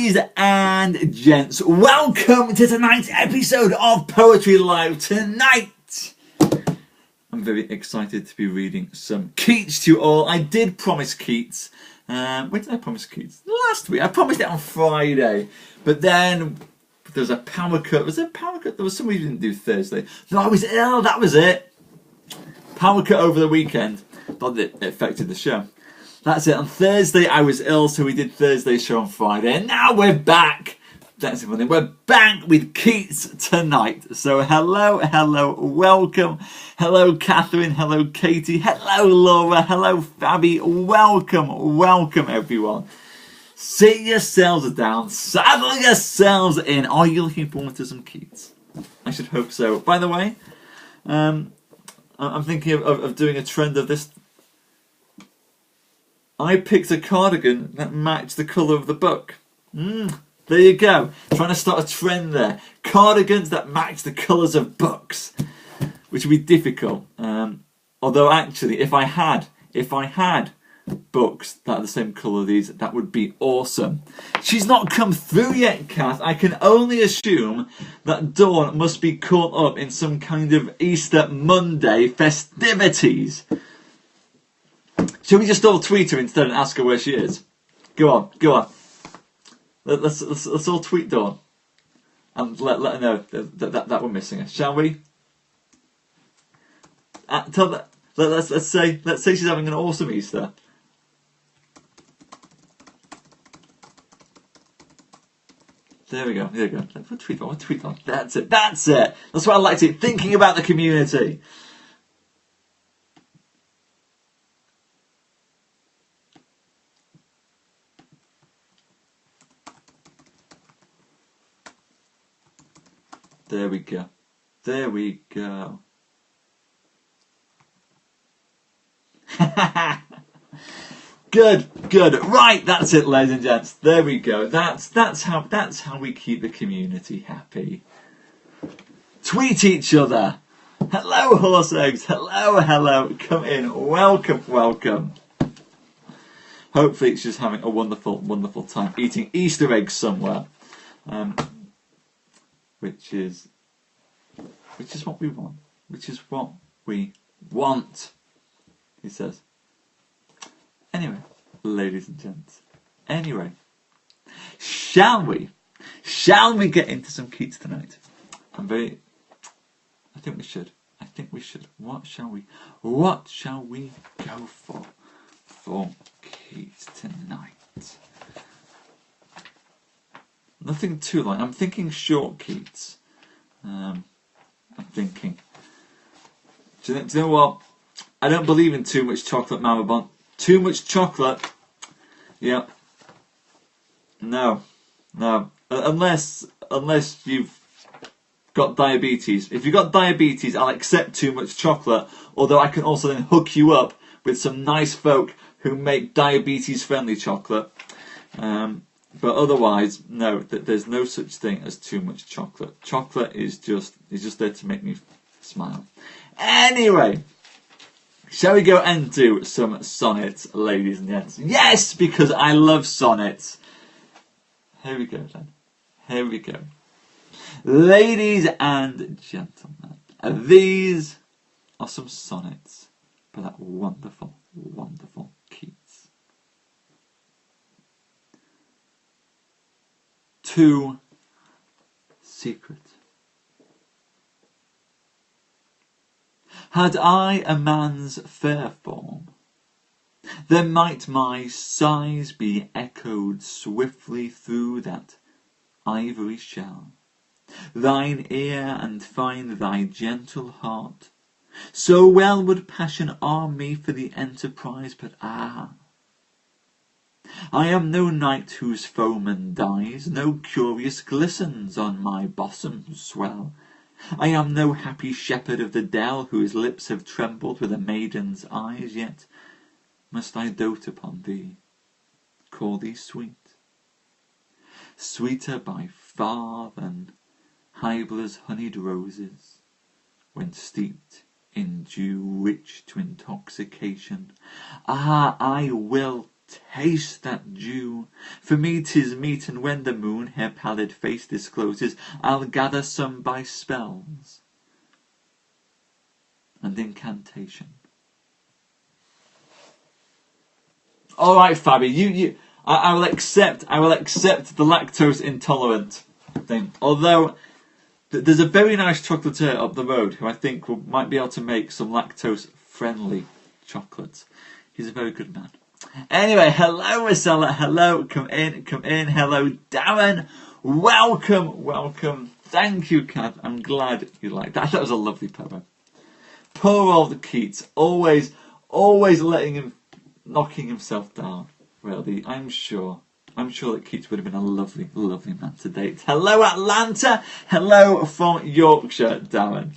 Ladies and gents, welcome to tonight's episode of Poetry Live. Tonight, I'm very excited to be reading some Keats to you all. I did promise Keats. When did I promise Keats? Last week. I promised it on Friday. But then there was a power cut. Was there a power cut? There was some we didn't do Thursday. No, I was ill. That was it. Power cut over the weekend. Not that it affected the show. That's it. On Thursday I was ill, so we did Thursday's show on Friday, and now we're back. That's funny. We're back with Keats tonight. So hello, welcome. Hello, Catherine. Hello, Katie. Hello, Laura. Hello, Fabi. Welcome, everyone. Sit yourselves down. Saddle yourselves in. Are you looking forward to some Keats? I should hope so. By the way, I'm thinking of doing a trend of this. I picked a cardigan that matched the colour of the book. There you go. Trying to start a trend there. Cardigans that match the colours of books, which would be difficult. Although actually, if I had books that are the same colour as these, that would be awesome. She's not come through yet, Kath. I can only assume that Dawn must be caught up in some kind of Easter Monday festivities. Shall we just all tweet her instead and ask her where she is? Go on. Let's all tweet Dawn and let her know that we're missing her, shall we? Let's say she's having an awesome Easter. There we go. We'll tweet on. That's it. That's what I like to do. Thinking about the community. There we go. Good. Right, that's it, ladies and gents. There we go. That's how we keep the community happy. Tweet each other. Hello, horse eggs. Hello. Come in. Welcome. Hopefully, it's just having a wonderful time eating Easter eggs somewhere. Which is what we want. He says. Anyway, ladies and gents. Shall we get into some Keats tonight? I think we should. What shall we go for Keats tonight? Nothing too long. I'm thinking short Keats. I'm thinking. Do you know what? I don't believe in too much chocolate, Mama Bon. Too much chocolate. Yep. No. Unless you've got diabetes. If you've got diabetes, I'll accept too much chocolate. Although I can also then hook you up with some nice folk who make diabetes-friendly chocolate. But otherwise, no, there's no such thing as too much chocolate. Chocolate is just there to make me smile. Anyway, shall we go and do some sonnets, ladies and gents? Yes, because I love sonnets. Here we go, then. Here we go. Ladies and gentlemen, these are some sonnets by that wonderful Keats. Too secret. Had I a man's fair form, then might my sighs be echoed swiftly through that ivory shell, thine ear and find thy gentle heart. So well would passion arm me for the enterprise, but I am no knight whose foeman dies, no curious glistens on my bosom's swell. I am no happy shepherd of the dell, whose lips have trembled with a maiden's eyes, yet must I dote upon thee, call thee sweet. Sweeter by far than Hybla's honeyed roses, when steeped in dew rich to intoxication. I will taste that dew. For me 'tis meet, and when the moon her pallid face discloses, I'll gather some by spells and incantation. All right, Fabi, I will accept the lactose intolerant thing. Although there's a very nice chocolatier up the road who I think might be able to make some lactose friendly chocolates. He's a very good man. Anyway, hello Marcella, hello, come in, hello Darren, welcome, thank you Kath, I'm glad you liked that. That was a lovely poem. Poor old Keats, always knocking himself down, really. I'm sure that Keats would have been a lovely man to date. Hello Atlanta, hello from Yorkshire, Darren.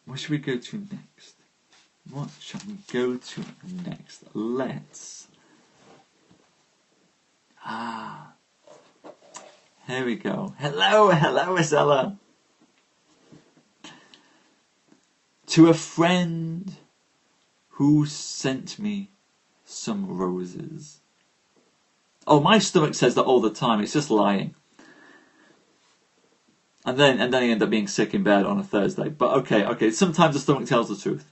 What should we go to next? What shall we go to next? Let's... here we go. Hello, Marcella. To a friend who sent me some roses. Oh, my stomach says that all the time. It's just lying. And then I end up being sick in bed on a Thursday. But okay. Sometimes the stomach tells the truth.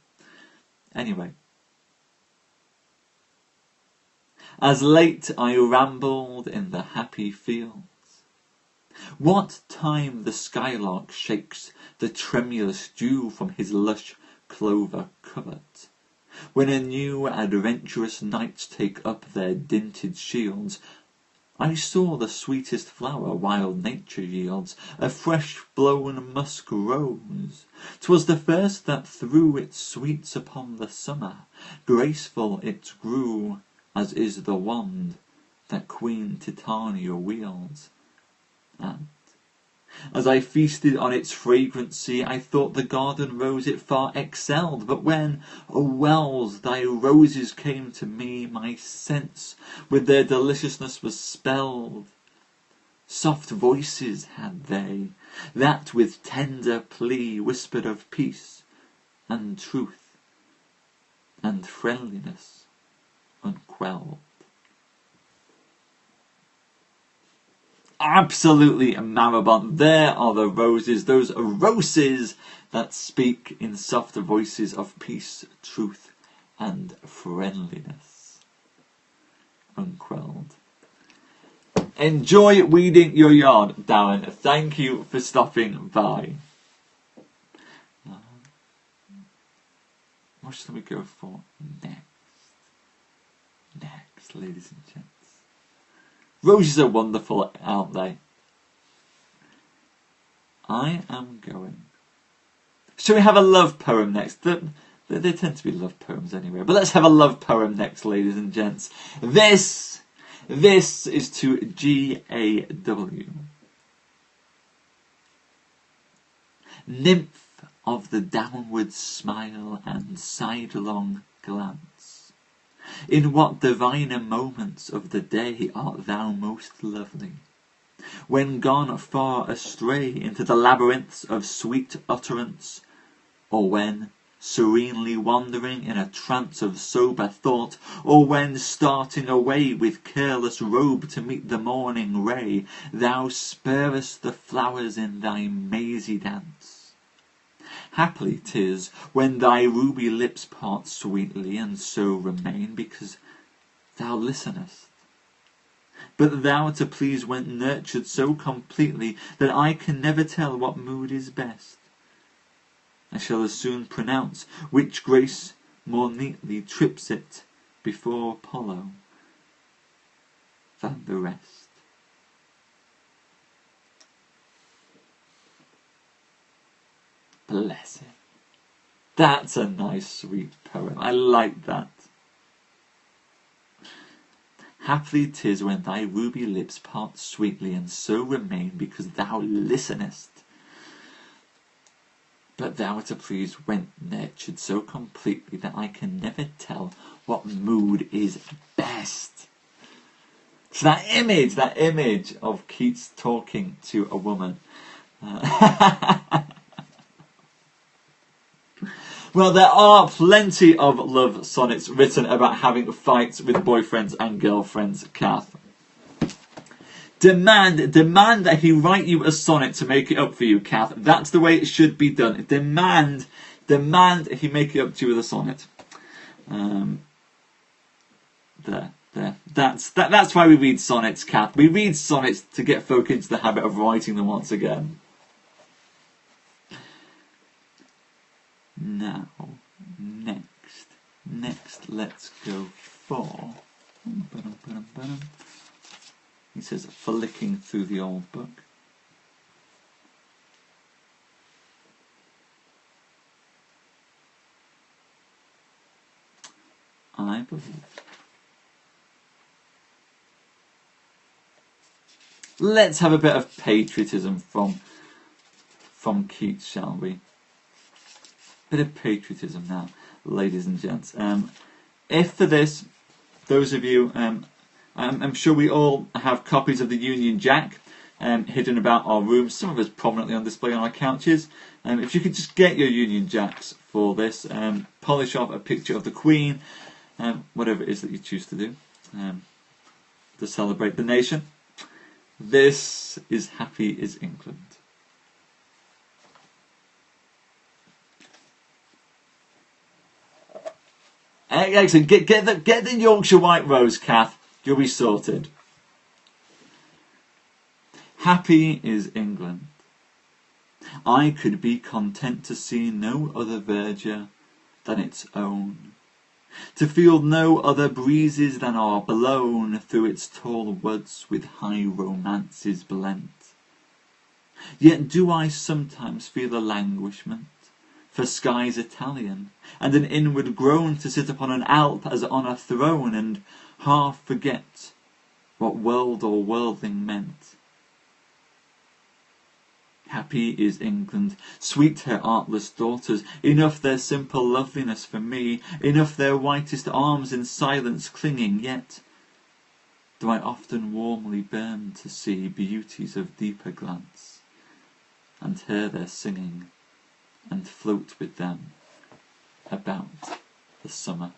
Anyway. As late I rambled in the happy fields, what time the skylark shakes the tremulous dew from his lush clover covert, when a new adventurous knights take up their dinted shields, I saw the sweetest flower wild nature yields, a fresh blown musk rose. 'Twas the first that threw its sweets upon the summer, graceful it grew, as is the wand that Queen Titania wields. And as I feasted on its fragrancy, I thought the garden rose it far excelled. But when, O Wells, thy roses came to me, my sense with their deliciousness was spelled. Soft voices had they, that with tender plea whispered of peace and truth and friendliness unquelled. Absolutely, Marabont. There are the roses, those roses that speak in soft voices of peace, truth, and friendliness. Unquelled. Enjoy weeding your yard, Darren. Thank you for stopping by. What shall we go for next? Next, ladies and gents. Roses are wonderful, aren't they? I am going... Shall we have a love poem next? They tend to be love poems anyway. But let's have a love poem next, ladies and gents. This is to G.A.W. Nymph of the downward smile and sidelong glance, in what diviner moments of the day art thou most lovely? When gone far astray into the labyrinths of sweet utterance, or when serenely wandering in a trance of sober thought, or when starting away with careless robe to meet the morning ray, thou spurrest the flowers in thy mazy dance. Haply 'tis when thy ruby lips part sweetly, and so remain because thou listenest. But thou to please went nurtured so completely that I can never tell what mood is best. I shall as soon pronounce which grace more neatly trips it before Apollo than the rest. Bless him. That's a nice, sweet poem. I like that. Haply 'tis when thy ruby lips part sweetly, and so remain because thou listenest. But thou to please went nurtured so completely that I can never tell what mood is best. So that image of Keats talking to a woman. Well, there are plenty of love sonnets written about having fights with boyfriends and girlfriends, Kath. Demand that he write you a sonnet to make it up for you, Kath. That's the way it should be done. Demand he make it up to you with a sonnet. There. That's why we read sonnets, Kath. We read sonnets to get folk into the habit of writing them once again. Now, next, let's go for. He says, flicking through the old book. I believe. Let's have a bit of patriotism from Keats, shall we? Bit of patriotism now, ladies and gents. If for this, those of you, I'm sure we all have copies of the Union Jack hidden about our rooms, some of us prominently on display on our couches. If you could just get your Union Jacks for this, polish off a picture of the Queen, whatever it is that you choose to do, to celebrate the nation. This is Happy is England. Excellent. Get the Yorkshire White Rose, Kath. You'll be sorted. Happy is England. I could be content to see no other verdure than its own, to feel no other breezes than are blown through its tall woods with high romances blent. Yet do I sometimes feel a languishment for skies Italian, and an inward groan to sit upon an Alp as on a throne, and half forget what world or worldling meant. Happy is England, sweet her artless daughters, enough their simple loveliness for me, enough their whitest arms in silence clinging, yet do I often warmly burn to see beauties of deeper glance, and hear their singing, and float with them about the summer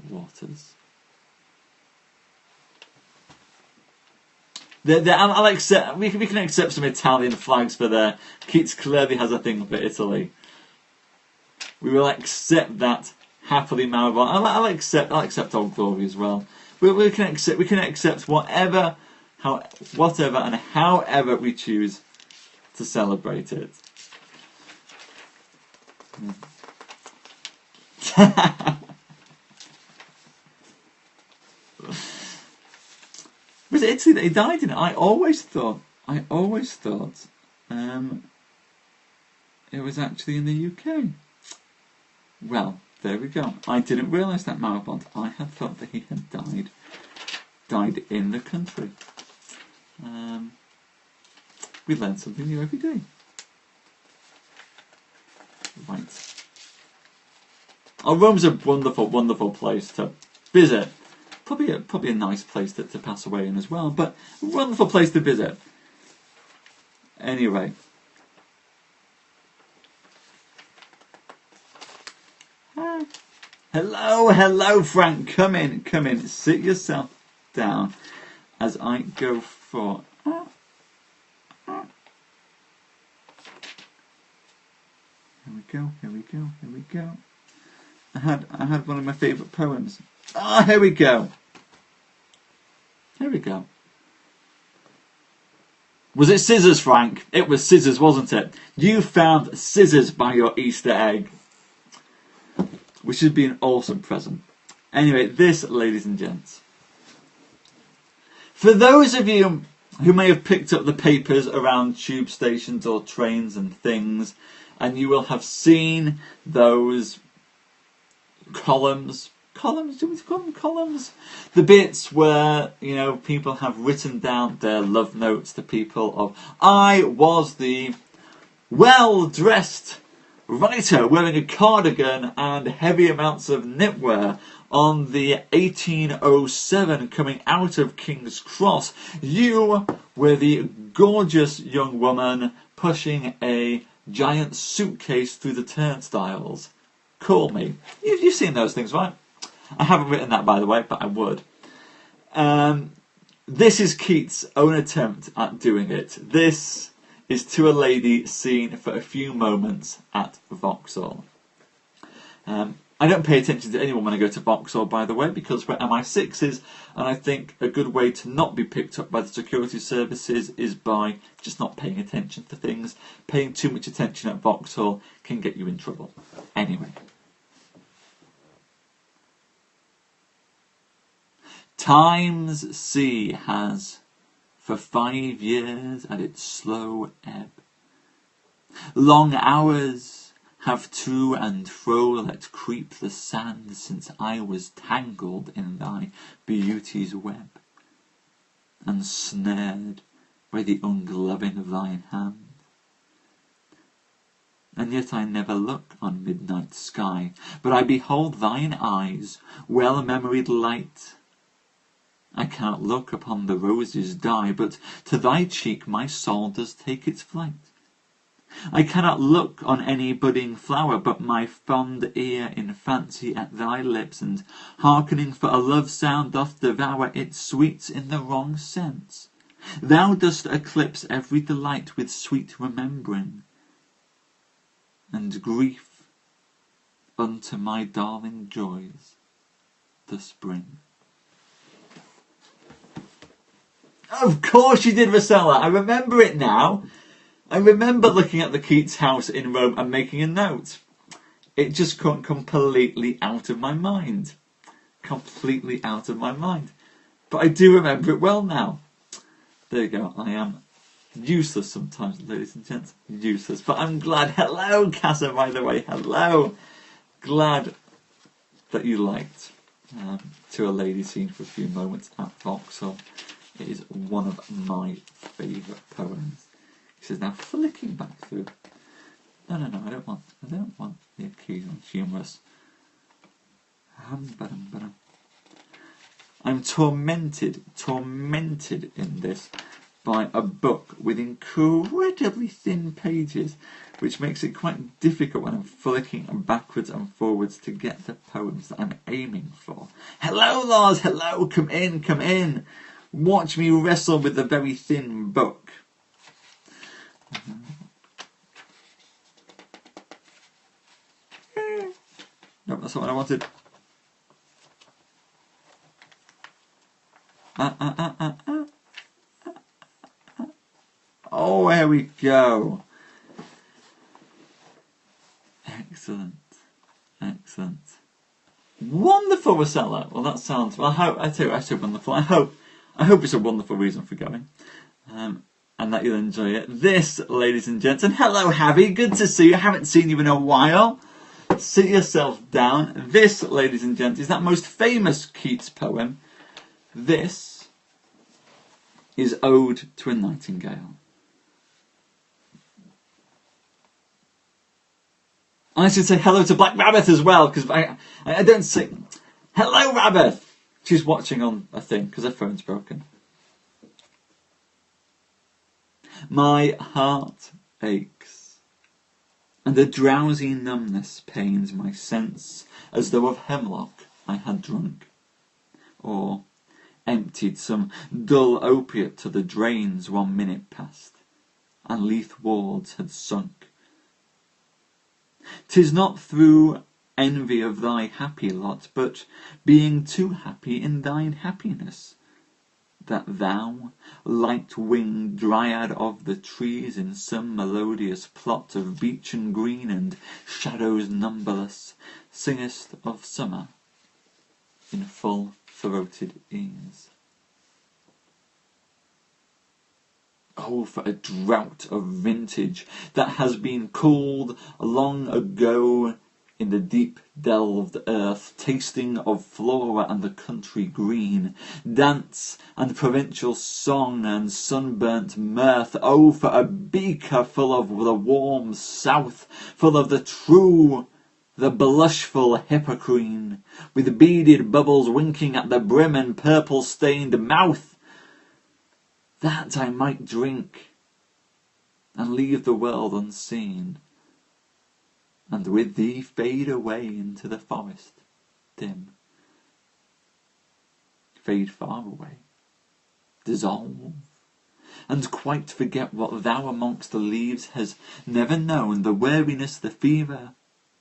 waters. I'll accept. We can accept some Italian flags for there. Keats clearly has a thing for Italy. We will accept that happily, Maribor. I'll accept Old Glory as well. We can accept whatever and however we choose to celebrate it. Was it Italy that he died in? I always thought it was actually in the UK. Well, there we go. I didn't realise that, Maribond. I had thought that he had died in the country. We learn something new every day. Right. Oh, Rome's a wonderful, wonderful place to visit. Probably a nice place to pass away in as well, but a wonderful place to visit. Anyway. Hello, Frank. Come in. Sit yourself down as I go for. Here we go. I had one of my favourite poems. Here we go. Was it scissors, Frank? It was scissors, wasn't it? You found scissors by your Easter egg, which would be an awesome present. Anyway, this, ladies and gents, for those of you who may have picked up the papers around tube stations or trains and things, and you will have seen those columns, do we call them columns? The bits where, people have written down their love notes to people of, I was the well-dressed writer wearing a cardigan and heavy amounts of knitwear on the 1807 coming out of King's Cross. You were the gorgeous young woman pushing a giant suitcase through the turnstiles Call me. You've seen those things, right? I haven't written that, by the way, but I would. This is Keats' own attempt at doing it. This is to a lady seen for a few moments at Vauxhall. I don't pay attention to anyone when I go to Vauxhall, by the way, because we're MI6s, and I think a good way to not be picked up by the security services is by just not paying attention to things. Paying too much attention at Vauxhall can get you in trouble. Anyway. Time's sea has, for 5 years at its slow ebb, long hours have to and fro let creep the sand since I was tangled in thy beauty's web, and snared by the ungloving of thine hand. And yet I never look on midnight sky, but I behold thine eyes, well-memoried light. I cannot look upon the rose's dye, but to thy cheek my soul does take its flight. I cannot look on any budding flower, but my fond ear in fancy at thy lips, and hearkening for a love sound doth devour its sweets in the wrong sense. Thou dost eclipse every delight with sweet remembering, and grief unto my darling joys dost bring. Of course you did, Rosella. I remember it now. I remember looking at the Keats house in Rome and making a note. It just couldn't completely out of my mind. Completely out of my mind. But I do remember it well now. There you go. I am useless sometimes, ladies and gents. Useless. But I'm glad. Hello, Casa, by the way. Hello. Glad that you liked To a Lady Seen for a Few Moments at Vauxhall. It is one of my favourite poems. He says, now flicking back through. No, I don't want the occasional humorous. I'm tormented in this by a book with incredibly thin pages, which makes it quite difficult when I'm flicking backwards and forwards to get the poems that I'm aiming for. Hello, Lars, hello, come in. Watch me wrestle with the very thin book. No, that's not what I wanted. Oh, here we go. Excellent. Wonderful, Rosella. Well, that sounds. Well, I say wonderful. I hope it's a wonderful reason for going. And that you'll enjoy it. This, ladies and gents, and hello, Javi, good to see you. I haven't seen you in a while. Sit yourself down. This, ladies and gents, is that most famous Keats poem. This is Ode to a Nightingale. I should say hello to Black Rabbit as well, because I don't say hello, Rabbit. She's watching on a thing because her phone's broken. My heart aches, and a drowsy numbness pains my sense, as though of hemlock I had drunk, or emptied some dull opiate to the drains 1 minute past, and Leith wards had sunk. 'Tis not through envy of thy happy lot, but being too happy in thine happiness, that thou, light-winged dryad of the trees, in some melodious plot of beechen green and shadows numberless, singest of summer in full-throated ease. Oh, for a drought of vintage that has been cooled long ago in the deep-delved earth, tasting of flora and the country green, dance and provincial song and sunburnt mirth. Oh, for a beaker full of the warm south, full of the true, the blushful Hippocrene, with beaded bubbles winking at the brim and purple-stained mouth, that I might drink and leave the world unseen. and with thee fade away into the forest dim, fade far away, dissolve, and quite forget what thou amongst the leaves has never known, the weariness, the fever,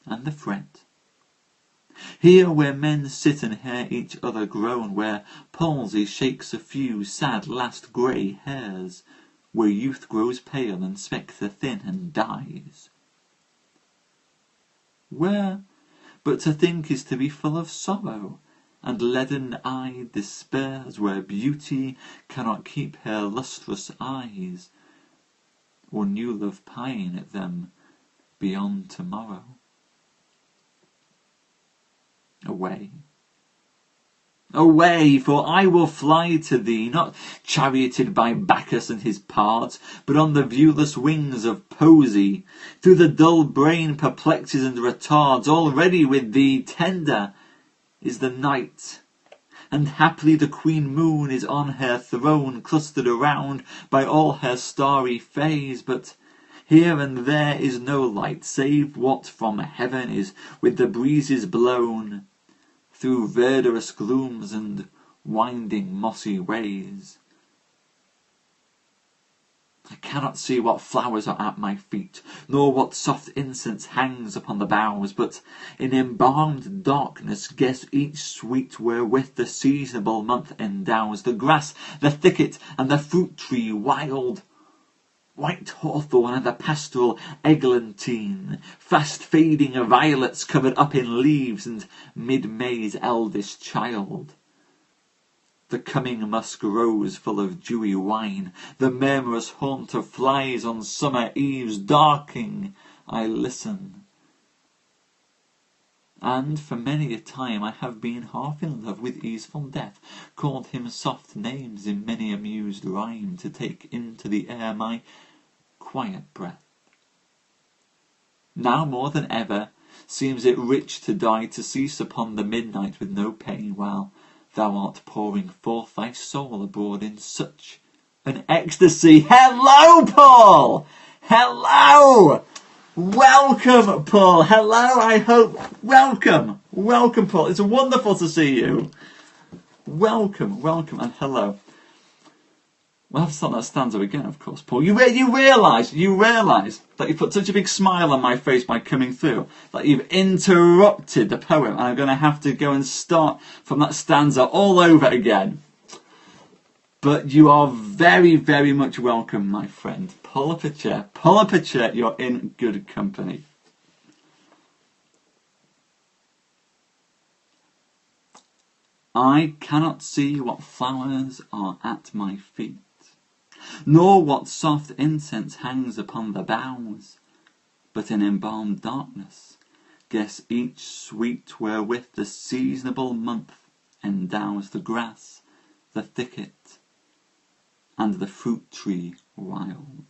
and the fret. Here where men sit and hear each other groan, where palsy shakes a few sad last grey hairs, where youth grows pale and spectre thin and dies. Where but to think is to be full of sorrow, and leaden-eyed despairs, where beauty cannot keep her lustrous eyes, or new love pine at them beyond tomorrow. Away, away, for I will fly to thee, not charioted by Bacchus and his parts, but on the viewless wings of poesy, through the dull brain perplexes and retards. Already with thee tender is the night, and happily the queen moon is on her throne, clustered around by all her starry fays, but here and there is no light, save what from heaven is with the breezes blown through verdurous glooms and winding mossy ways. I cannot see what flowers are at my feet, nor what soft incense hangs upon the boughs, but in embalmed darkness guess each sweet wherewith the seasonable month endows the grass, the thicket, and the fruit tree wild, white hawthorn and the pastoral eglantine, fast fading violets covered up in leaves, and mid-May's eldest child. The coming musk rose full of dewy wine, the murmurous haunt of flies on summer eves, darking I listen. And for many a time I have been half in love with easeful death, called him soft names in many amused rhyme, to take into the air my quiet breath. Now more than ever seems it rich to die, to cease upon the midnight with no pain, while thou art pouring forth thy soul abroad in such an ecstasy. Hello, Paul! Hello! Welcome, Paul! Hello, I hope. Welcome! Welcome, Paul. It's wonderful to see you. Welcome, welcome, and hello. We'll have to start that stanza again, of course, Paul. You realise that you put such a big smile on my face by coming through, that you've interrupted the poem, and I'm going to have to go and start from that stanza all over again. But you are very, very much welcome, my friend. Pull up a chair. Pull up a chair. You're in good company. I cannot see what flowers are at my feet, nor what soft incense hangs upon the boughs, but in embalmed darkness guess each sweet wherewith the seasonable month endows the grass, the thicket, and the fruit tree wild.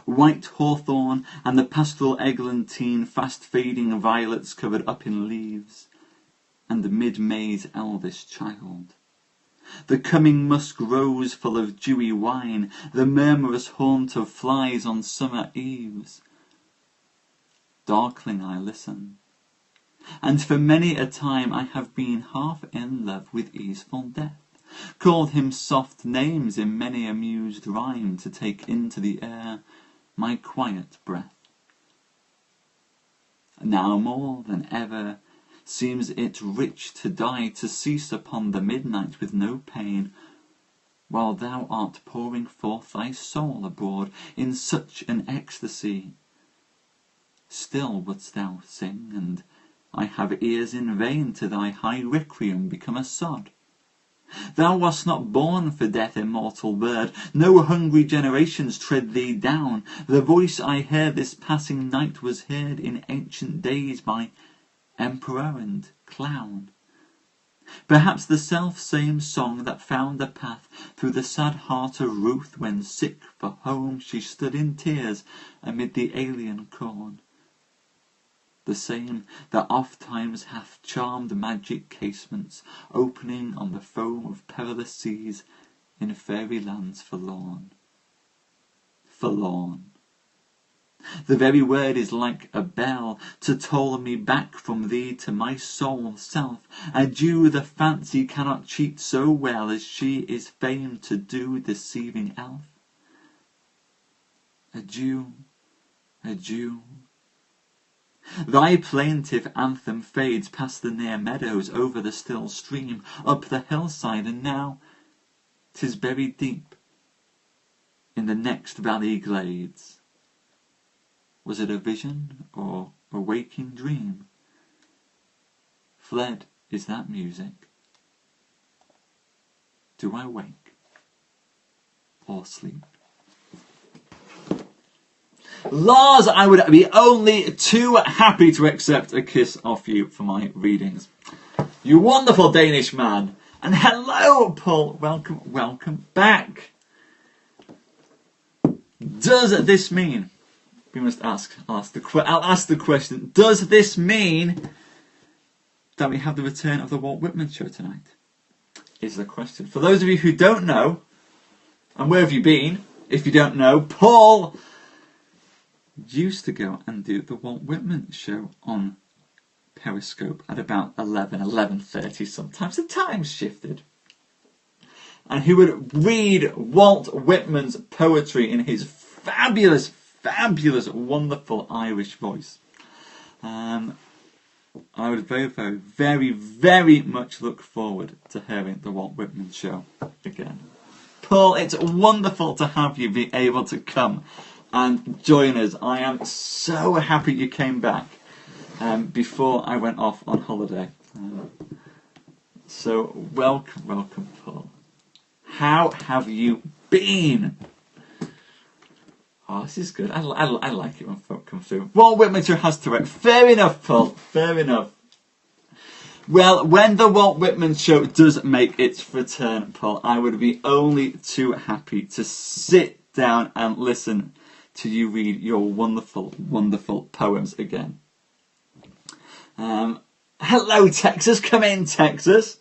White hawthorn and the pastoral eglantine, fast fading violets covered up in leaves, and mid-May's eldest child. The coming musk rose full of dewy wine, the murmurous haunt of flies on summer eves. Darkling I listen, and for many a time I have been half in love with easeful death, called him soft names in many amused rhyme, to take into the air my quiet breath. Now more than ever seems it rich to die, to cease upon the midnight with no pain, while thou art pouring forth thy soul abroad in such an ecstasy. Still wouldst thou sing, and I have ears in vain to thy high requiem become a sod. Thou wast not born for death, immortal bird, no hungry generations tread thee down. The voice I hear this passing night was heard in ancient days by emperor and clown. Perhaps the self-same song that found a path through the sad heart of Ruth, when sick for home she stood in tears amid the alien corn. The same that oft times hath charmed magic casements, opening on the foam of perilous seas in fairy lands forlorn. Forlorn. The very word is like a bell to toll me back from thee to my sole self. Adieu, the fancy cannot cheat so well as she is famed to do, deceiving elf. Adieu, adieu. Thy plaintive anthem fades past the near meadows, over the still stream, up the hillside, and now 'tis buried deep in the next valley glades. Was it a vision or a waking dream? Fled is that music. Do I wake or sleep? Lars, I would be only too happy to accept a kiss off you for my readings. You wonderful Danish man. And hello, Paul. Welcome back. Does this mean... We must I'll ask the question. Does this mean that we have the return of the Walt Whitman show tonight? Is the question. For those of you who don't know, and where have you been? If you don't know, Paul used to go and do the Walt Whitman show on Periscope at about 11:30 sometimes. The times shifted. And he would read Walt Whitman's poetry in his fabulous, wonderful Irish voice. I would very much look forward to hearing the Walt Whitman show again. Paul, it's wonderful to have you be able to come and join us. I am so happy you came back before I went off on holiday. So welcome, Paul. How have you been? Oh, this is good. I like it when folk come through. Walt Whitman has to wait. Fair enough, Paul. Fair enough. Well, when the Walt Whitman show does make its return, Paul, I would be only too happy to sit down and listen to you read your wonderful, wonderful poems again. Hello, Texas. Come in, Texas.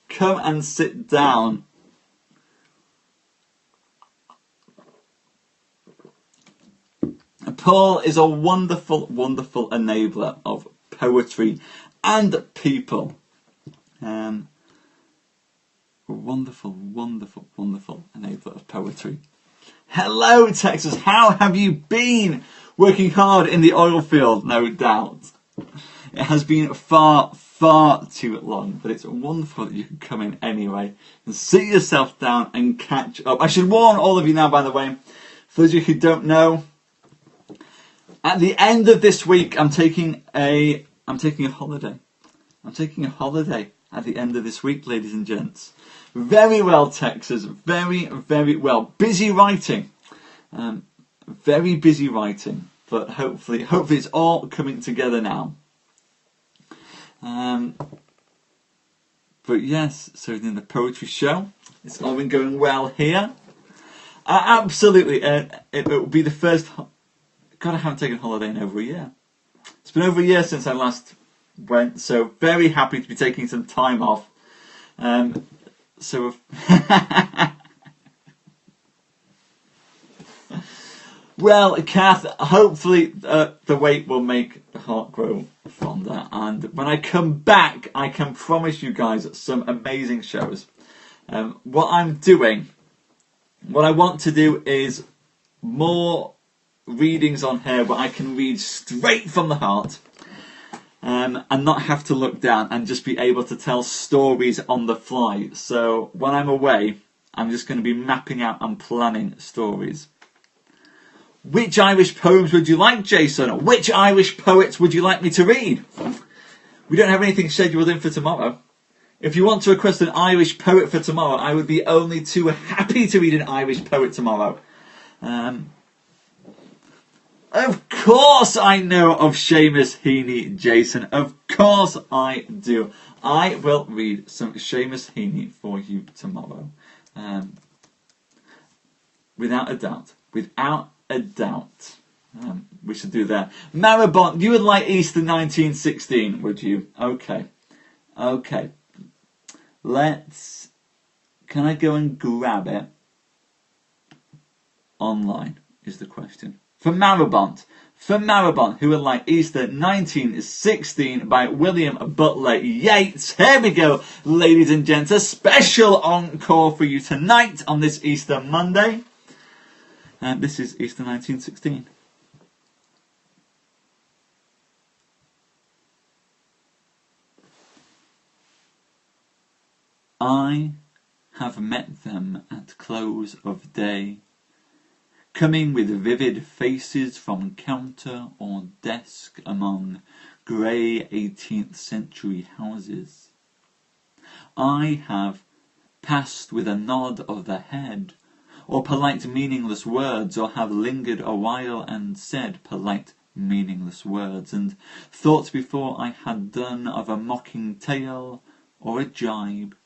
Come and sit down. Paul is a wonderful, wonderful enabler of poetry and people. Wonderful, wonderful, wonderful enabler of poetry. Hello, Texas. How have you been? Working hard in the oil field, no doubt. It has been far too long, but it's wonderful that you can come in anyway and sit yourself down and catch up. I should warn all of you now, by the way, for those of you who don't know, at the end of this week, I'm taking a holiday. I'm taking a holiday at the end of this week, ladies and gents. Very well, Texas. Very, very well. Busy writing. Very busy writing. But hopefully it's all coming together now. But yes, so in the poetry show, it's all been going well here. Absolutely. It will be the first... God, I haven't taken a holiday in over a year. It's been over a year since I last went, so very happy to be taking some time off. Well, Kath, hopefully the wait will make the heart grow fonder. And when I come back, I can promise you guys some amazing shows. What I want to do is more readings on here where I can read straight from the heart and not have to look down and just be able to tell stories on the fly. So when I'm away, I'm just going to be mapping out and planning stories. Which Irish poems would you like, Jason? Which Irish poets would you like me to read? We don't have anything scheduled in for tomorrow. If you want to request an Irish poet for tomorrow, I would be only too happy to read an Irish poet tomorrow. Of course I know of Seamus Heaney, Jason. Of course I do. I will read some Seamus Heaney for you tomorrow. Without a doubt. Without a doubt. We should do that. Maribond, you would like Easter 1916, would you? Okay. Okay. Can I go and grab it? Online is the question. For Maribont, who would like Easter 1916 by William Butler Yeats. Here we go, ladies and gents, a special encore for you tonight on this Easter Monday. And this is Easter 1916. I have met them at close of day, coming with vivid faces from counter or desk among grey 18th century houses. I have passed with a nod of the head, or polite meaningless words, or have lingered a while and said polite meaningless words, and thought before I had done of a mocking tale or a jibe,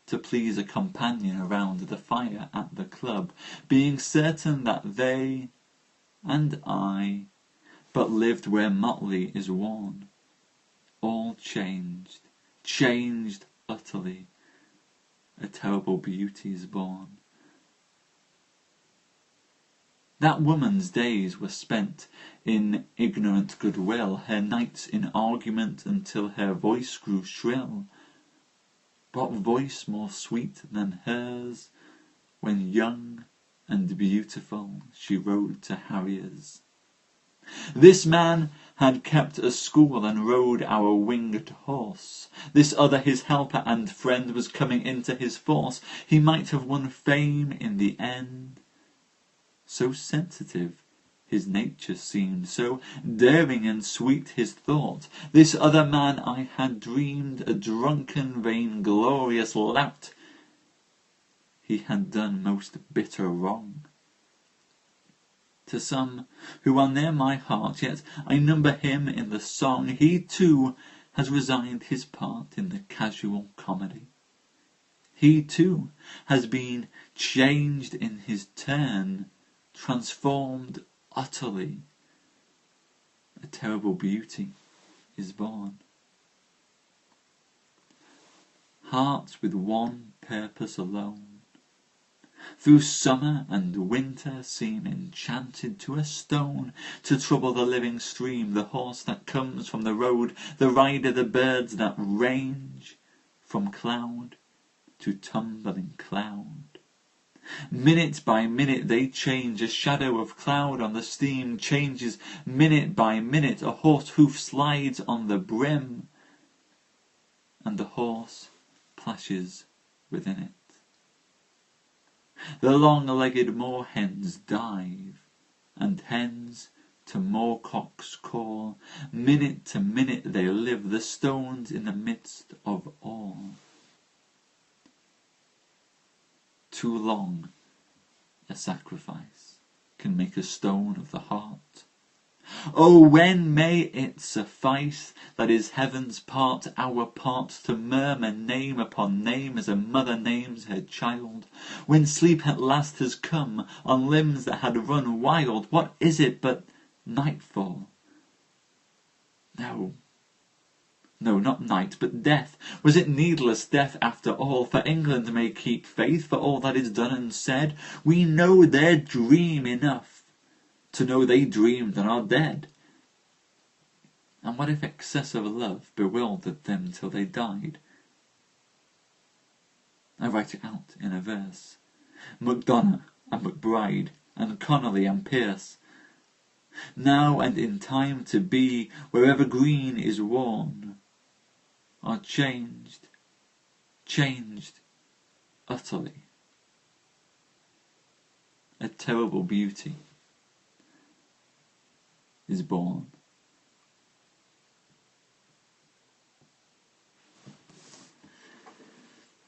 to please a companion around the fire at the club, being certain that they and I but lived where motley is worn. All changed, changed utterly, a terrible beauty is born. That woman's days were spent in ignorant goodwill, her nights in argument until her voice grew shrill. What voice more sweet than hers, when young and beautiful she rode to harriers? This man had kept a school and rode our winged horse. This other, his helper and friend, was coming into his force. He might have won fame in the end. So sensitive his nature seemed, so daring and sweet his thought. This other man I had dreamed a drunken, vainglorious lout. He had done most bitter wrong to some who are near my heart, yet I number him in the song. He too has resigned his part in the casual comedy. He too has been changed in his turn, transformed utterly. A terrible beauty is born. Hearts with one purpose alone, through summer and winter seem enchanted to a stone, to trouble the living stream, the horse that comes from the road, the rider, the birds that range from cloud to tumbling cloud. Minute by minute they change, a shadow of cloud on the steam changes minute by minute, a horse hoof slides on the brim, and the horse plashes within it. The long-legged moor-hens dive, and hens to moorcocks call. Minute to minute they live, the stones in the midst of all. Too long a sacrifice can make a stone of the heart. Oh, when may it suffice that is heaven's part, our part, to murmur name upon name as a mother names her child? When sleep at last has come on limbs that had run wild, what is it but nightfall? No, not night, but death. Was it needless death after all? For England may keep faith for all that is done and said. We know their dream enough to know they dreamed and are dead. And what if excess of love bewildered them till they died? I write it out in a verse. Macdonough and Macbride and Connolly and Pearce, now and in time to be, wherever green is worn, are changed utterly. A terrible beauty is born.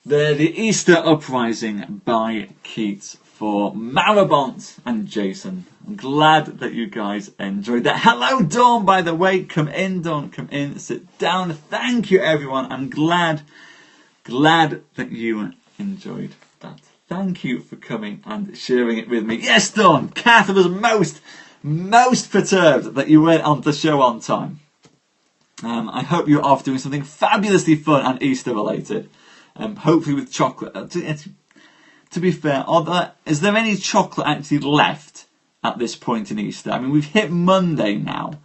There, the Easter Uprising by Keats for Maribont and Jason. I'm glad that you guys enjoyed that. Hello, Dawn, by the way. Come in, Dawn, come in, sit down. Thank you, everyone. I'm glad that you enjoyed that. Thank you for coming and sharing it with me. Yes, Dawn, Kath was most perturbed that you weren't on the show on time. I hope you're off doing something fabulously fun and Easter related. Hopefully with chocolate. To be fair, is there any chocolate actually left at this point in Easter. I mean, we've hit Monday now.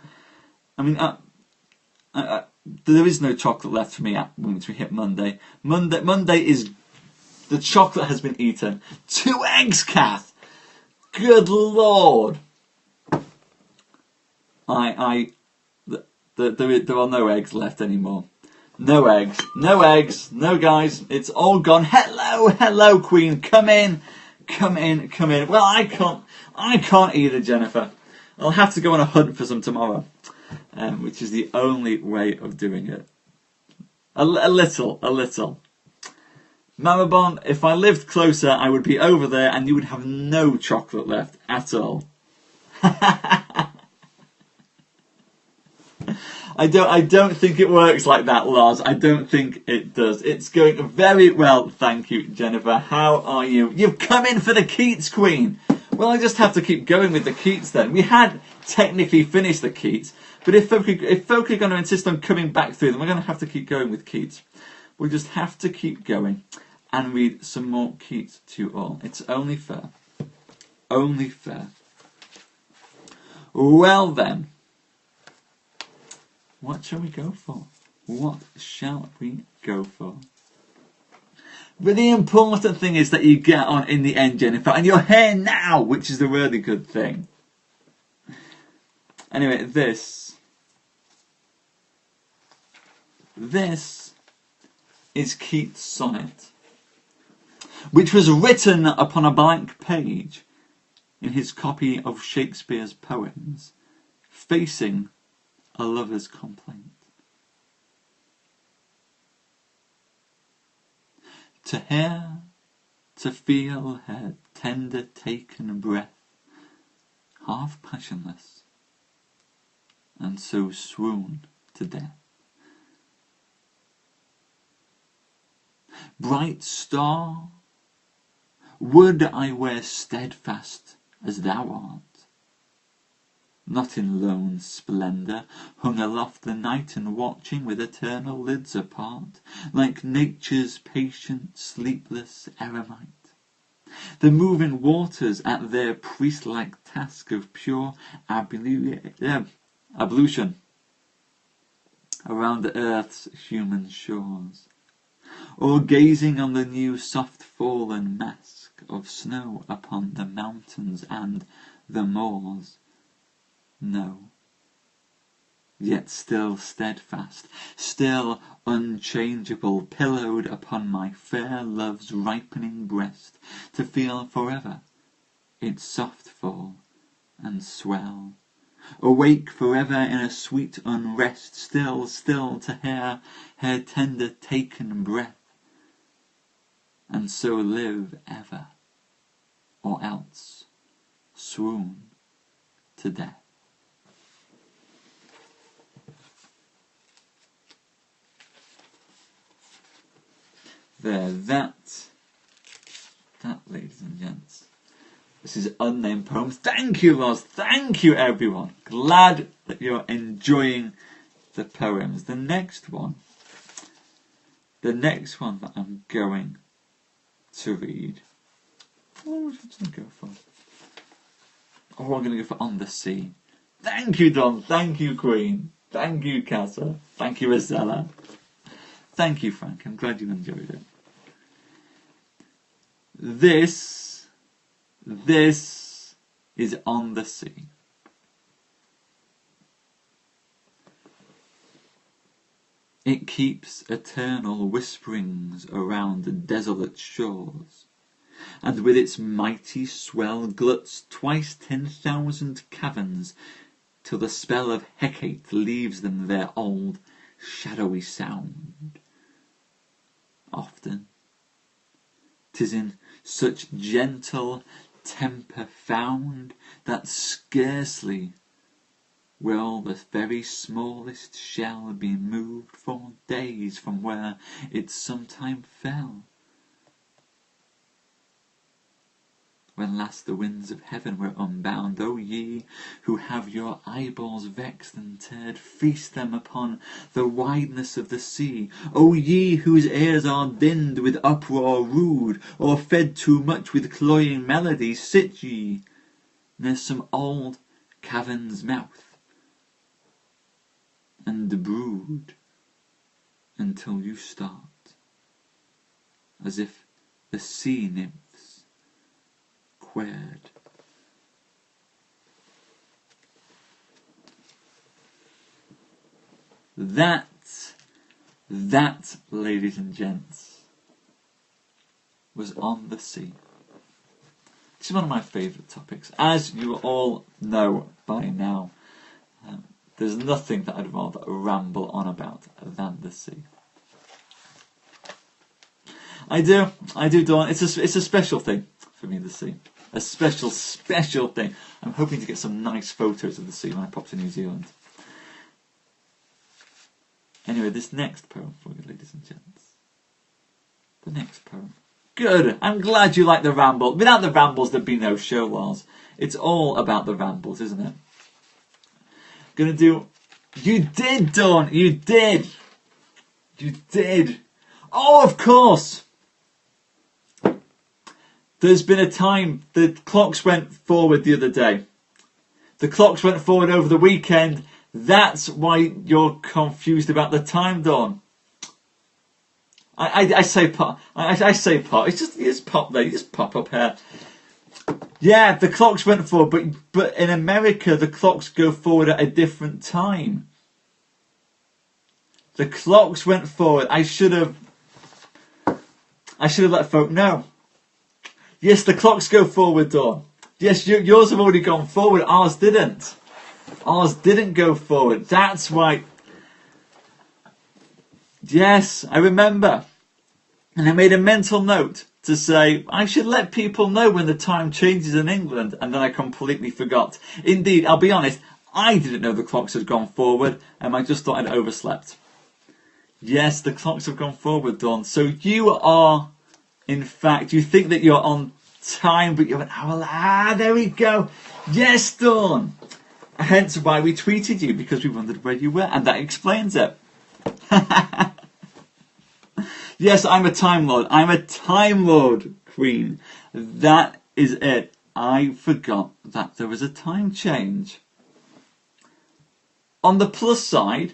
I mean, there is no chocolate left for me once we hit Monday. Monday is, the chocolate has been eaten. 2 eggs, Kath! Good Lord! There are no eggs left anymore. No eggs. No eggs. No, guys. It's all gone. Hello, Queen. Come in. Well, I can't either, Jennifer. I'll have to go on a hunt for some tomorrow, which is the only way of doing it. A little. Mama Bon, if I lived closer, I would be over there, and you would have no chocolate left at all. I don't think it works like that, Lars. I don't think it does. It's going very well, thank you, Jennifer. How are you? You've come in for the Keats, Queen. Well, I just have to keep going with the Keats then. We had technically finished the Keats, but if folk are going to insist on coming back through them, we're going to have to keep going with Keats. We just have to keep going and read some more Keats to you all. It's only fair. Only fair. Well then. What shall we go for? What shall we go for? But the important thing is that you get on in the end, Jennifer, and you're here now, which is the really good thing. Anyway, this is Keats' sonnet, which was written upon a blank page in his copy of Shakespeare's poems, facing a lover's complaint. To hear, to feel her tender taken breath, half passionless, and so swoon to death. Bright star, would I were steadfast as thou art, not in lone splendour, hung aloft the night and watching with eternal lids apart, like nature's patient, sleepless eremite. The moving waters at their priest-like task of pure ablution around the earth's human shores, or gazing on the new soft-fallen mask of snow upon the mountains and the moors. No, yet still steadfast, still unchangeable, pillowed upon my fair love's ripening breast, to feel forever its soft fall and swell, awake forever in a sweet unrest, still to hear her tender taken breath, and so live ever, or else swoon to death. There, that, ladies and gents, this is Unnamed Poems. Thank you, Roz. Thank you, everyone. Glad that you're enjoying the poems. The next one that I'm going to read. What was I going to go for? Oh, I'm going to go for On the Sea. Thank you, Don. Thank you, Queen. Thank you, Casa. Thank you, Rosella. Thank you, Frank. I'm glad you enjoyed it. This is On the Sea. It keeps eternal whisperings around the desolate shores, and with its mighty swell gluts twice 10,000 caverns, till the spell of Hecate leaves them their old, shadowy sound. Often 'tis in such gentle temper found, that scarcely will the very smallest shell be moved for days from where it sometime fell, when last the winds of heaven were unbound. O ye who have your eyeballs vexed and teared, feast them upon the wideness of the sea. O ye whose ears are dinned with uproar rude, or fed too much with cloying melody, sit ye near some old cavern's mouth, and brood until you start, as if the sea nymphs quared. That, ladies and gents, was On the Sea. This is one of my favourite topics. As you all know by now, there's nothing that I'd rather ramble on about than the sea. I do, Dawn. It's a special thing for me, the sea. A special thing. I'm hoping to get some nice photos of the sea when I pop to New Zealand. Anyway, this next poem for you, ladies and gents. The next poem. Good. I'm glad you like the ramble. Without the rambles, there'd be no show, Lars. It's all about the rambles, isn't it? Gonna do... You did, Dawn. You did. You did. Oh, of course. There's been a time the clocks went forward the other day. The clocks went forward over the weekend. That's why you're confused about the time, Dawn. I say pop. I say pop. It's pop there. You just pop up here. Yeah, the clocks went forward, but in America the clocks go forward at a different time. The clocks went forward. I should have let folk know. Yes, the clocks go forward, Dawn. Yes, yours have already gone forward. Ours didn't. Ours didn't go forward. That's why. Yes, I remember. And I made a mental note to say I should let people know when the time changes in England, and then I completely forgot. Indeed, I'll be honest, I didn't know the clocks had gone forward, and I just thought I'd overslept. Yes, the clocks have gone forward, Dawn. So you are, in fact, you think that you're on time, but you're an hour. There we go. Yes, Dawn. Hence why we tweeted you, because we wondered where you were, and that explains it. Yes, I'm a Time Lord. I'm a Time Lord, Queen. That is it. I forgot that there was a time change. On the plus side,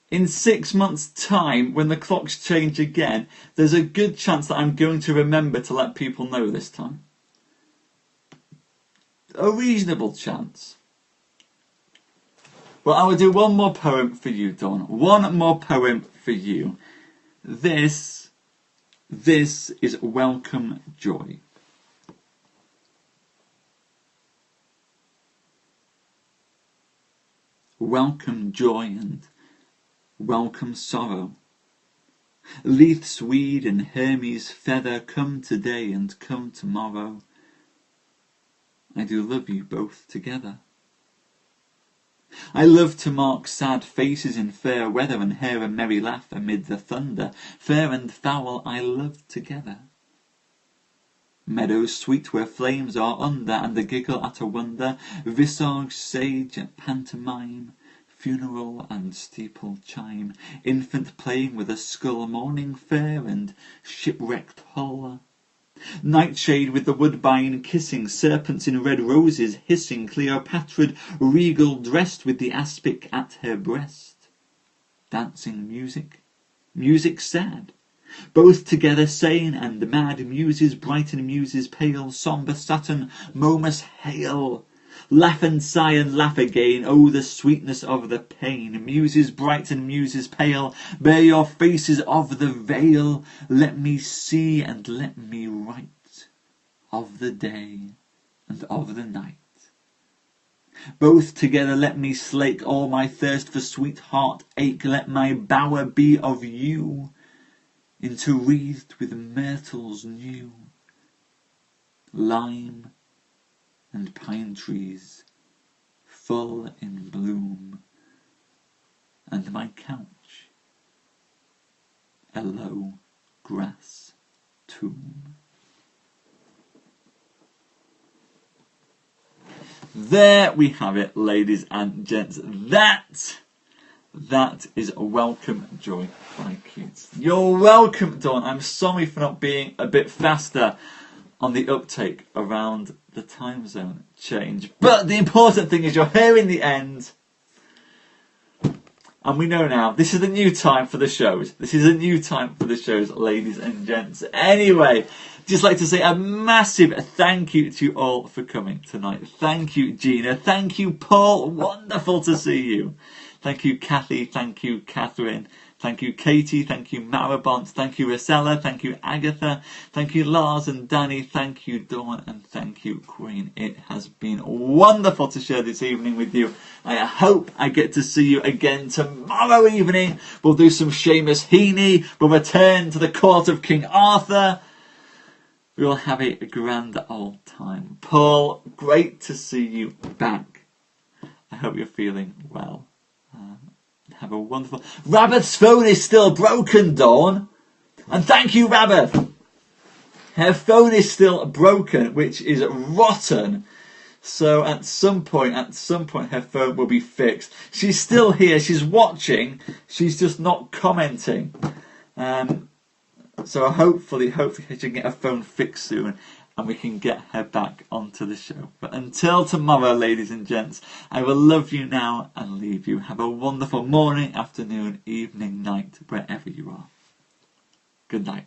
in 6 months' time, when the clocks change again, there's a good chance that I'm going to remember to let people know this time. A reasonable chance. Well, I will do one more poem for you, Dawn. One more poem for you. This is Welcome Joy. Welcome joy and welcome sorrow. Leith's weed and Hermes' feather, come today and come tomorrow. I do love you both together. I love to mark sad faces in fair weather and hear a merry laugh amid the thunder. Fair and foul I love together. Meadows sweet where flames are under, and the giggle at a wonder. Visage sage at pantomime, funeral and steeple chime. Infant playing with a skull, morning fair and shipwrecked hull. Nightshade with the woodbine kissing, serpents in red roses hissing, Cleopatra regal dressed with the aspic at her breast. Dancing music, music sad, both together sane and mad, muses bright and muses pale, sombre Saturn, Momus hail. Laugh and sigh and laugh again, oh the sweetness of the pain. Muses bright and muses pale, bear your faces of the veil. Let me see and let me write of the day and of the night. Both together let me slake all my thirst for sweet heartache. Let my bower be of you, interwreathed with myrtles new. Lime and pine trees full in bloom, and my couch a low grass tomb. There we have it, ladies and gents. That is Welcome Joy by Keats. You're welcome, Dawn. I'm sorry for not being a bit faster on the uptake around the time zone change. But the important thing is you're here in the end. And we know now, this is a new time for the shows. This is a new time for the shows, ladies and gents. Anyway, just like to say a massive thank you to you all for coming tonight. Thank you, Gina. Thank you, Paul. Wonderful to see you. Thank you, Kathy. Thank you, Catherine. Thank you, Katie. Thank you, Marabont. Thank you, Rosella. Thank you, Agatha. Thank you, Lars and Danny. Thank you, Dawn. And thank you, Queen. It has been wonderful to share this evening with you. I hope I get to see you again tomorrow evening. We'll do some Seamus Heaney. We'll return to the court of King Arthur. We will have a grand old time. Paul, great to see you back. I hope you're feeling well. Have a wonderful... Rabbith's phone is still broken, Dawn. And thank you, Rabbith. Her phone is still broken, which is rotten. So at some point, her phone will be fixed. She's still here. She's watching. She's just not commenting. So hopefully she can get her phone fixed soon and we can get her back onto the show. But until tomorrow, ladies and gents, I will love you now and leave you. Have a wonderful morning, afternoon, evening, night, wherever you are. Good night.